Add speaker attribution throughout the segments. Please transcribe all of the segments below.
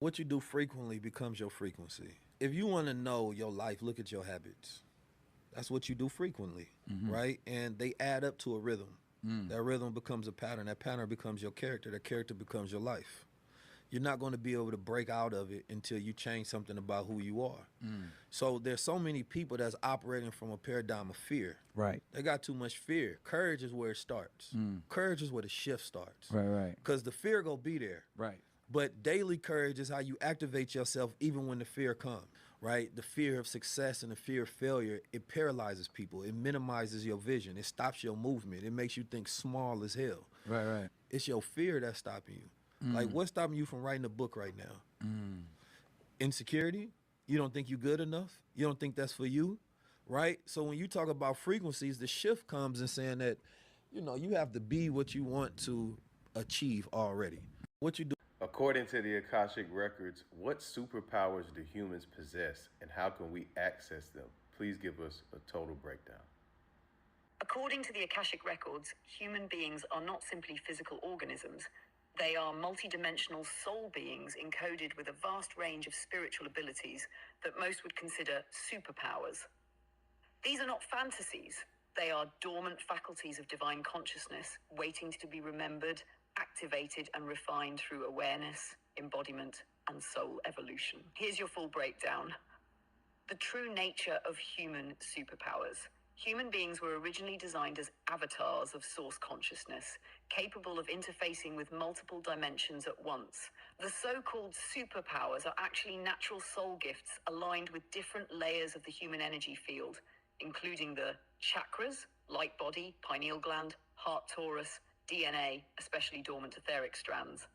Speaker 1: What you do frequently becomes your frequency. If you want to know your life, look at your habits. That's what you do frequently, right? And they add up to a rhythm. That rhythm becomes a pattern. That pattern becomes your character. That character becomes your life. You're not going to be able to break out of it until you change something about who you are. So there's so many people that's operating from a paradigm of fear.
Speaker 2: Right.
Speaker 1: They got too much fear. Courage is where it starts. Courage is where the shift starts.
Speaker 2: Right.
Speaker 1: Because the fear gonna be there.
Speaker 2: Right.
Speaker 1: But daily courage is how you activate yourself even when the fear comes, right? The fear of success and the fear of failure, it paralyzes people. It minimizes your vision. It stops your movement. It makes you think small as hell.
Speaker 2: Right.
Speaker 1: It's your fear that's stopping you. Like, what's stopping you from writing a book right now? Insecurity? You don't think you're good enough? You don't think that's for you, right? So when you talk about frequencies, the shift comes in saying that, you have to be what you want to achieve already. What you do.
Speaker 3: According to the Akashic Records, what superpowers do humans possess and how can we access them? Please give us a total breakdown.
Speaker 4: According to the Akashic Records, human beings are not simply physical organisms. They are multidimensional soul beings encoded with a vast range of spiritual abilities that most would consider superpowers. These are not fantasies. They are dormant faculties of divine consciousness, waiting to be remembered, activated, and refined through awareness, embodiment, and soul evolution. Here's your full breakdown. The true nature of human superpowers. Human beings were originally designed as avatars of source consciousness, capable of interfacing with multiple dimensions at once. The so-called superpowers are actually natural soul gifts aligned with different layers of the human energy field, including the chakras, light body, pineal gland, heart torus, DNA, especially dormant etheric strands.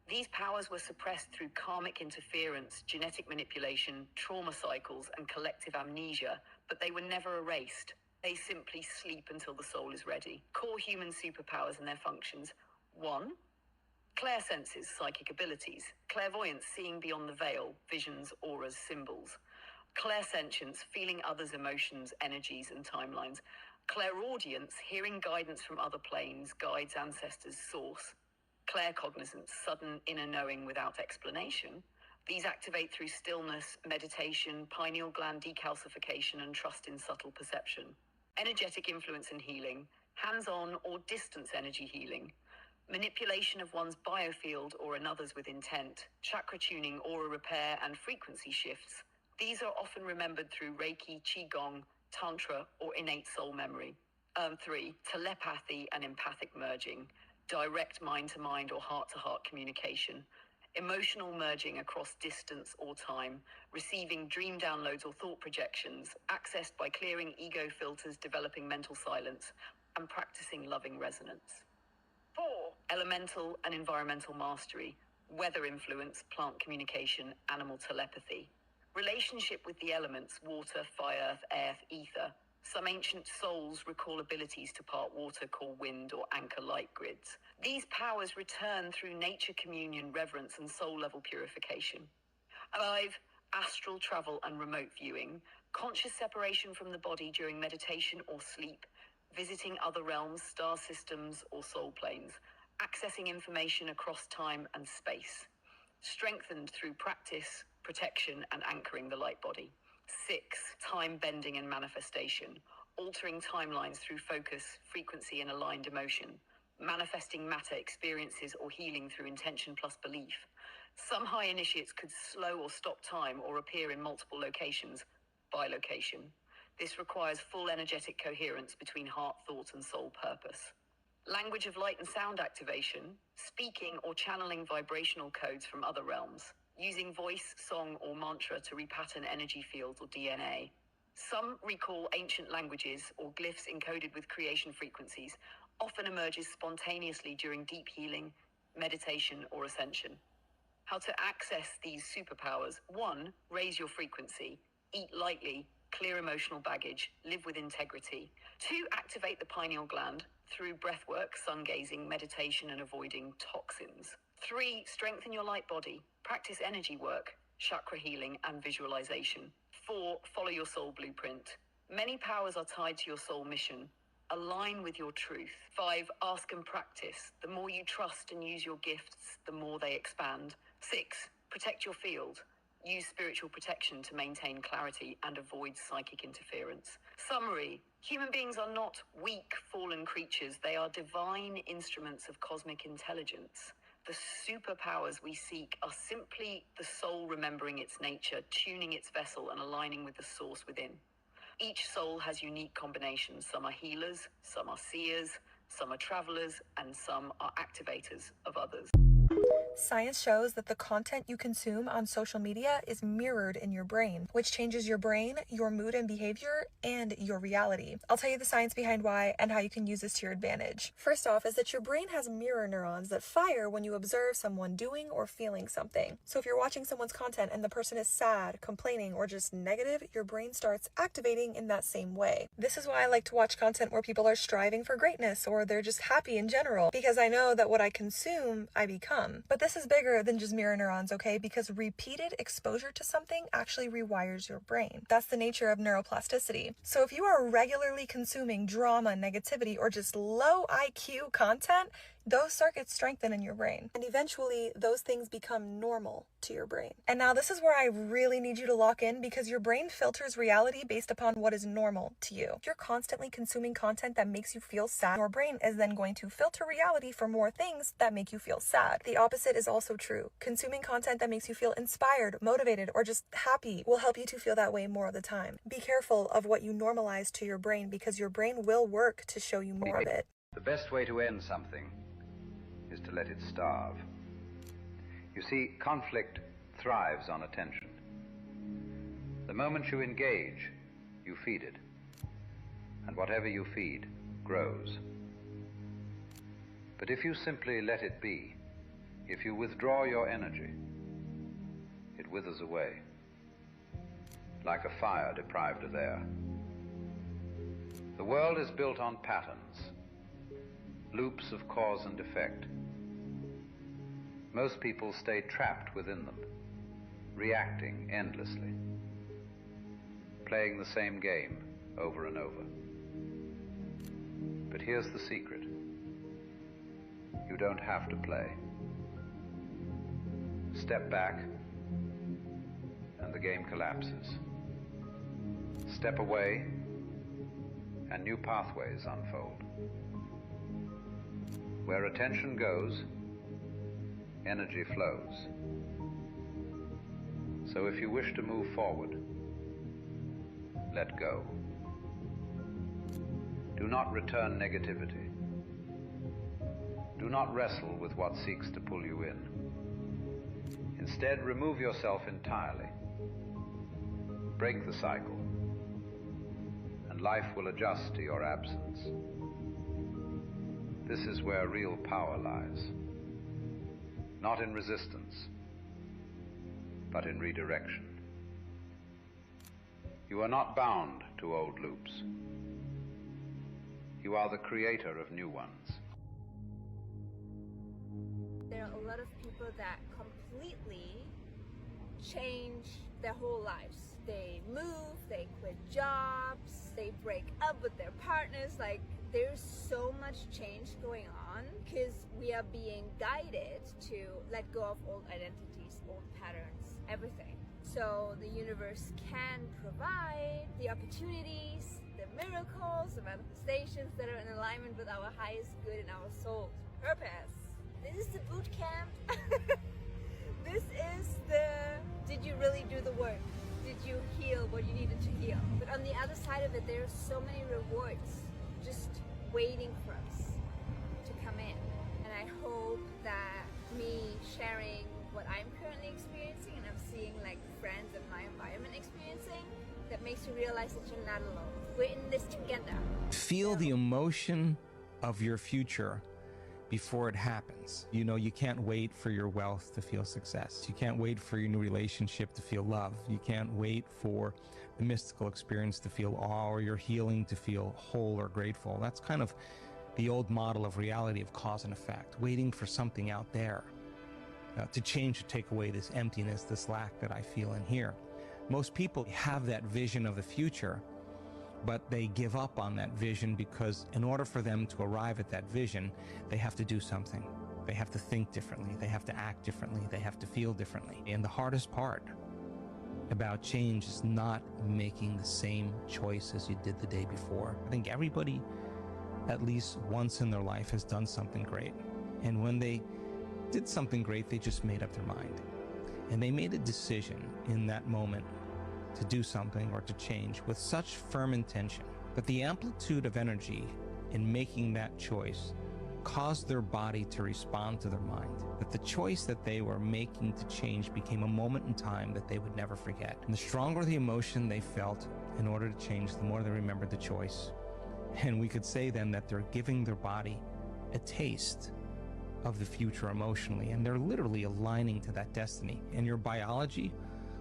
Speaker 4: These powers were suppressed through karmic interference, genetic manipulation, trauma cycles, and collective amnesia, but they were never erased. They simply sleep until the soul is ready. Core human superpowers and their functions. 1. Clairsenses, psychic abilities. Clairvoyance, seeing beyond the veil, visions, auras, symbols. Clairsentience, feeling others' emotions, energies, and timelines. Clairaudience, hearing guidance from other planes, guides, ancestors, source. Claircognizance, sudden inner knowing without explanation. These activate through stillness, meditation, pineal gland decalcification, and trust in subtle perception. Energetic influence and healing, hands-on or distance energy healing. Manipulation of one's biofield or another's with intent. Chakra tuning, aura repair, and frequency shifts. These are often remembered through Reiki, Qigong, Tantra, or innate soul memory. 3. Telepathy and empathic merging. Direct mind-to-mind or heart-to-heart communication. Emotional merging across distance or time. Receiving dream downloads or thought projections. Accessed by clearing ego filters, developing mental silence, and practicing loving resonance. 4. Elemental and environmental mastery. Weather influence, plant communication, animal telepathy. Relationship with the elements, water, fire, air, ether. Some ancient souls recall abilities to part water, call wind, or anchor light grids. These powers return through nature communion, reverence, and soul-level purification. 5. Astral travel and remote viewing. Conscious separation from the body during meditation or sleep. Visiting other realms, star systems, or soul planes. Accessing information across time and space. Strengthened through practice, protection, and anchoring the light body. 6. Time bending and manifestation. Altering timelines through focus, frequency, and aligned emotion. Manifesting matter experiences or healing through intention plus belief. Some high initiates could slow or stop time or appear in multiple locations, by location. This requires full energetic coherence between heart, thought, and soul purpose. Language of light and sound activation. Speaking or channeling vibrational codes from other realms. Using voice, song, or mantra to repattern energy fields or DNA. Some recall ancient languages or glyphs encoded with creation frequencies, often emerges spontaneously during deep healing, meditation, or ascension. How to access these superpowers. 1. Raise your frequency. Eat lightly, clear emotional baggage, live with integrity. 2. Activate the pineal gland through breathwork, sun gazing, meditation, and avoiding toxins. 3. Strengthen your light body. Practice energy work, chakra healing, and visualization. 4. Follow your soul blueprint. Many powers are tied to your soul mission. Align with your truth. 5. Ask and practice. The more you trust and use your gifts, the more they expand. 6. Protect your field. Use spiritual protection to maintain clarity and avoid psychic interference. Summary: human beings are not weak, fallen creatures. They are divine instruments of cosmic intelligence. The superpowers we seek are simply the soul remembering its nature, tuning its vessel, and aligning with the source within. Each soul has unique combinations. Some are healers, some are seers, some are travelers, and some are activators of others.
Speaker 2: Science shows that the content you consume on social media is mirrored in your brain, which changes your brain, your mood and behavior, and your reality. I'll tell you the science behind why and how you can use this to your advantage. First off is that your brain has mirror neurons that fire when you observe someone doing or feeling something. So if you're watching someone's content and the person is sad, complaining, or just negative, your brain starts activating in that same way. This is why I like to watch content where people are striving for greatness or they're just happy in general, because I know that what I consume, I become. But this is bigger than just mirror neurons, okay? Because repeated exposure to something actually rewires your brain. That's the nature of neuroplasticity. So if you are regularly consuming drama, negativity, or just low IQ content, those circuits strengthen in your brain. And eventually, those things become normal to your brain. And now this is where I really need you to lock in, because your brain filters reality based upon what is normal to you. If you're constantly consuming content that makes you feel sad, your brain is then going to filter reality for more things that make you feel sad. The opposite is also true. Consuming content that makes you feel inspired, motivated, or just happy will help you to feel that way more of the time. Be careful of what you normalize to your brain, because your brain will work to show you more of it.
Speaker 5: The best way to end something is to let it starve. You see, conflict thrives on attention. The moment you engage, you feed it. And whatever you feed grows. But if you simply let it be, if you withdraw your energy, it withers away, like a fire deprived of air. The world is built on patterns, loops of cause and effect. Most people stay trapped within them, reacting endlessly, playing the same game over and over. But here's the secret. You don't have to play. Step back, and the game collapses. Step away, and new pathways unfold. Where attention goes, energy flows. So if you wish to move forward, let go. Do not return negativity. Do not wrestle with what seeks to pull you in. Instead, remove yourself entirely. Break the cycle, and life will adjust to your absence. This is where real power lies. Not in resistance, but in redirection. You are not bound to old loops. You are the creator of new ones.
Speaker 6: There are a lot of people that completely change their whole lives. They move, they quit jobs, they break up with their partners. Like, there's so much change going on because we are being guided to let go of old identities, old patterns, everything. So the universe can provide the opportunities, the miracles, the manifestations that are in alignment with our highest good and our soul's purpose. This is the boot camp. This is the, did you really do the work? Did you heal what you needed to heal? But on the other side of it, there are so many rewards just waiting for us to come in. And I hope that me sharing what I'm currently experiencing, and I'm seeing like friends in my environment experiencing, that makes you realize that you're not alone. We're in this together.
Speaker 7: Feel the emotion of your future before it happens. You know, you can't wait for your wealth to feel success. You can't wait for your new relationship to feel love. You can't wait for the mystical experience to feel awe, or your healing to feel whole or grateful. That's kind of the old model of reality, of cause and effect, waiting for something out there to change, to take away this emptiness, this lack that I feel in here. Most people have that vision of the future, but they give up on that vision because in order for them to arrive at that vision, they have to do something. They have to think differently. They have to act differently. They have to feel differently. And the hardest part about change is not making the same choice as you did the day before. I think everybody, at least once in their life, has done something great. And when they did something great, they just made up their mind. And they made a decision in that moment to do something or to change with such firm intention that the amplitude of energy in making that choice caused their body to respond to their mind. That the choice that they were making to change became a moment in time that they would never forget. And the stronger the emotion they felt in order to change, the more they remembered the choice. And we could say then that they're giving their body a taste of the future emotionally, and they're literally aligning to that destiny. And your biology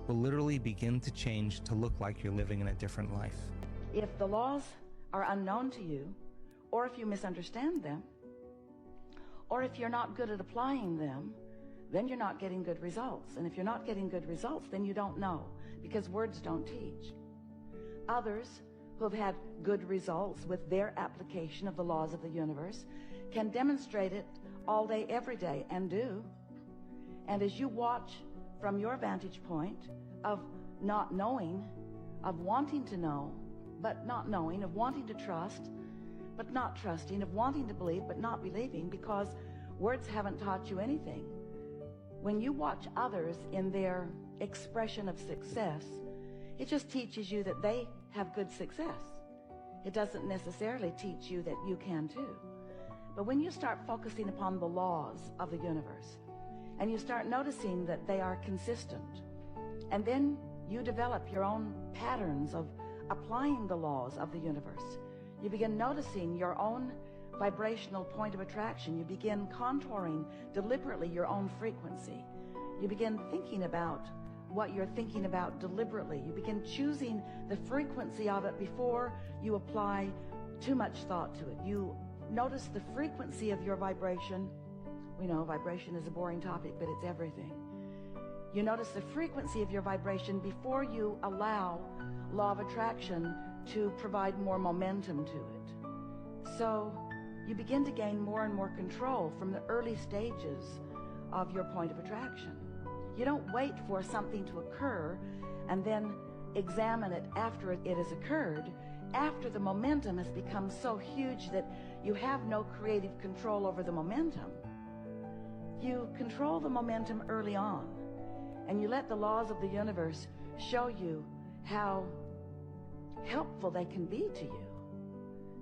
Speaker 7: will literally begin to change to look like you're living in a different life.
Speaker 8: If the laws are unknown to you, or if you misunderstand them, or if you're not good at applying them, then you're not getting good results. And if you're not getting good results, then you don't know, because words don't teach. Others who have had good results with their application of the laws of the universe can demonstrate it all day, every day, and do. And as you watch from your vantage point of not knowing, of wanting to know, but not knowing, of wanting to trust, but not trusting, of wanting to believe, but not believing, because words haven't taught you anything. When you watch others in their expression of success, it just teaches you that they have good success. It doesn't necessarily teach you that you can too. But when you start focusing upon the laws of the universe, and you start noticing that they are consistent, and then you develop your own patterns of applying the laws of the universe, you begin noticing your own vibrational point of attraction. You begin contouring deliberately your own frequency. You begin thinking about what you're thinking about deliberately. You begin choosing the frequency of it before you apply too much thought to it. You notice the frequency of your vibration. We know vibration is a boring topic, but it's everything. You notice the frequency of your vibration before you allow law of attraction to provide more momentum to it. So you begin to gain more and more control from the early stages of your point of attraction. You don't wait for something to occur and then examine it after it has occurred, after the momentum has become so huge that you have no creative control over the momentum. You control the momentum early on, and you let the laws of the universe show you how helpful they can be to you.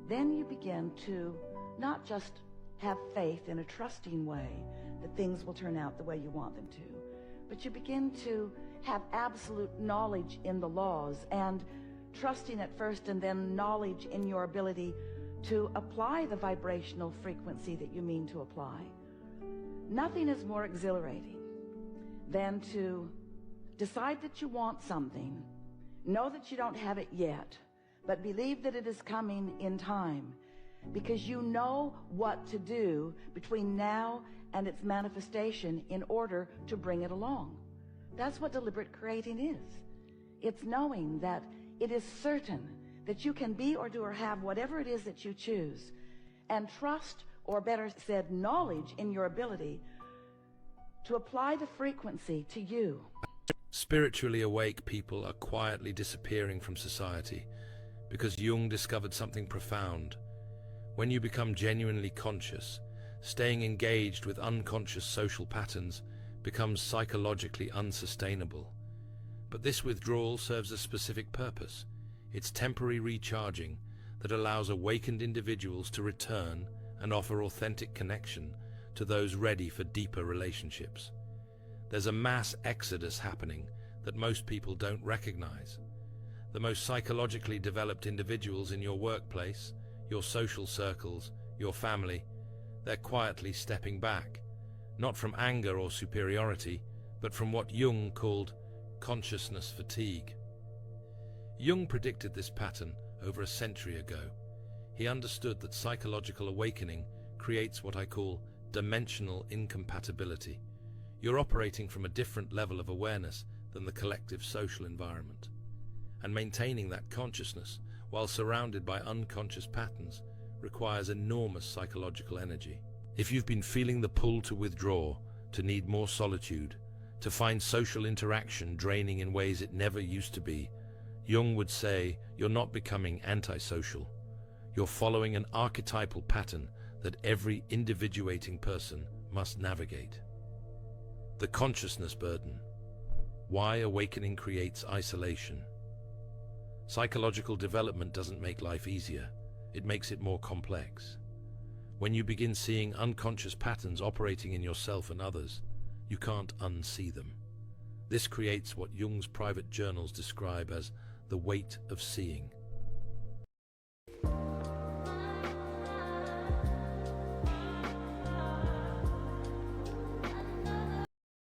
Speaker 8: Then you begin to not just have faith in a trusting way that things will turn out the way you want them to, but you begin to have absolute knowledge in the laws, and trusting at first and then knowledge in your ability to apply the vibrational frequency that you mean to apply. Nothing is more exhilarating than to decide that you want something, know that you don't have it yet, but believe that it is coming in time, because you know what to do between now and its manifestation in order to bring it along. That's what deliberate creating is. It's knowing that it is certain that you can be or do or have whatever it is that you choose, and trust, or better said, knowledge in your ability to apply the frequency to you.
Speaker 9: Spiritually awake people are quietly disappearing from society because Jung discovered something profound. When you become genuinely conscious, staying engaged with unconscious social patterns becomes psychologically unsustainable. But this withdrawal serves a specific purpose. It's temporary recharging that allows awakened individuals to return and offer authentic connection to those ready for deeper relationships. There's a mass exodus happening that most people don't recognize. The most psychologically developed individuals in your workplace, your social circles, your family, they're quietly stepping back, not from anger or superiority, but from what Jung called consciousness fatigue. Jung predicted this pattern over a century ago. He understood that psychological awakening creates what I call dimensional incompatibility. You're operating from a different level of awareness than the collective social environment. And maintaining that consciousness while surrounded by unconscious patterns requires enormous psychological energy. If you've been feeling the pull to withdraw, to need more solitude, to find social interaction draining in ways it never used to be, Jung would say you're not becoming antisocial. You're following an archetypal pattern that every individuating person must navigate. The consciousness burden. Why awakening creates isolation. Psychological development doesn't make life easier. It makes it more complex. When you begin seeing unconscious patterns operating in yourself and others, you can't unsee them. This creates what Jung's private journals describe as the weight of seeing.